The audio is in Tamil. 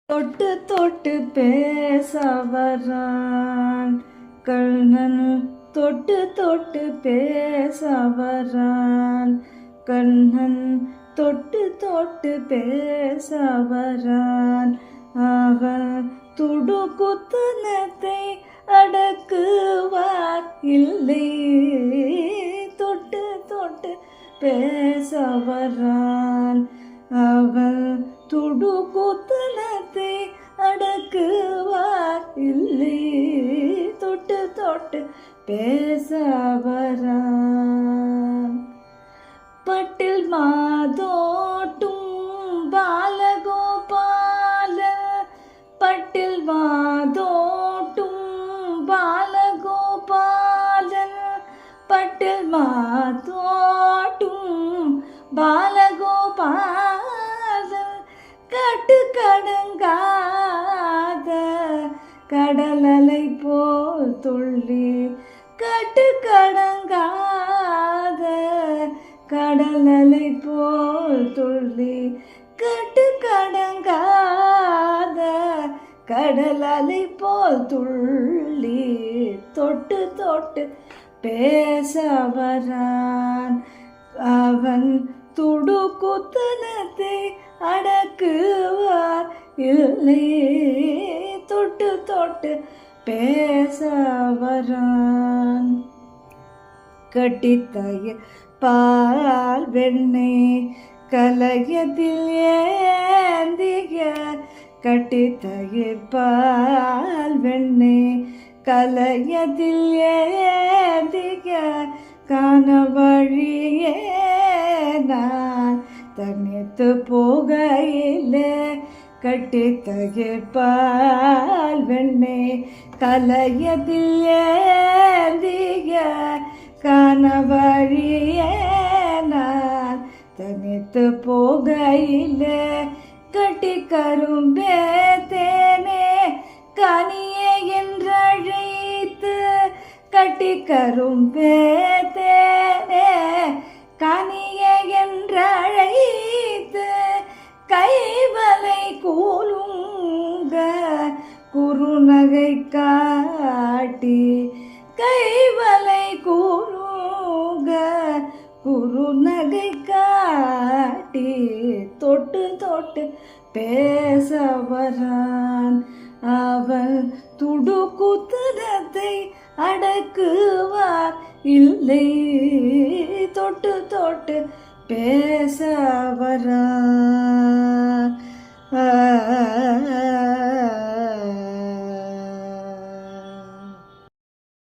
தொட்டு தொட்டு பேசவரான் கண்ணன், தொட்டு தொட்டு பேசவரான் கண்ணன், தொட்டு தொட்டு பேசவரான். அவன் துடுக்குத்தனத்தை அடக்குவார் இல்லை, தொட்டு தொட்டு பேசவரான். அவன் துடுக்குத்தனத்தை அடக்குவார் இல்லை, தொட்டு தொட்டு பேசவரான். பட்டில் மாதோட்டும் பாலகோபால, பட்டில் மாதோட்டும் பாலகோபாலன், பட்டில் மாதோட்டும் பாலகோபாலன். கட்டுக்கடங்காத கடலலை போல் துள்ளி, கட்டுக்கடங்காத கடலலை போல் துள்ளி, கட்டுக்கடங்காத கடலலை போல் துள்ளி, தொட்டு தொட்டு பேசவரான். அவன் துடுக்குத்தனத்தை அடக்குவார் இல்லை, தொட்டு தொட்டு பேசவரான். கட்டித்தய பால் வெண்ணெய் கலையத்தில் ஏந்திய, கட்டித்தயிர் பால் வெண்ணெய் கலையத்தில் ஏந்திய, காண வழியே நான் தனித்து போகையிலே, கட்டித்தயிர் பால் வெண்ணெய் கலையத்தில் ஏந்திய, காண வழியே நான் தனித்து போகையிலே, கட்டி கரும்பே தேனே கனியே என்றழைத்து, கட்டி கரும்பே தேனே கனியே என்றழைத்து, கைவலை கூலுங்க குறுநகை காட்டி, கைவலை கூலுங்க குறுநகை காட்டி, தொட்டு தொட்டு பேசவரான். அவன் துடுக்குத்தனத்தை அடக்குவார் இல்லை, தொட்டு தொட்டு பேசவரான்.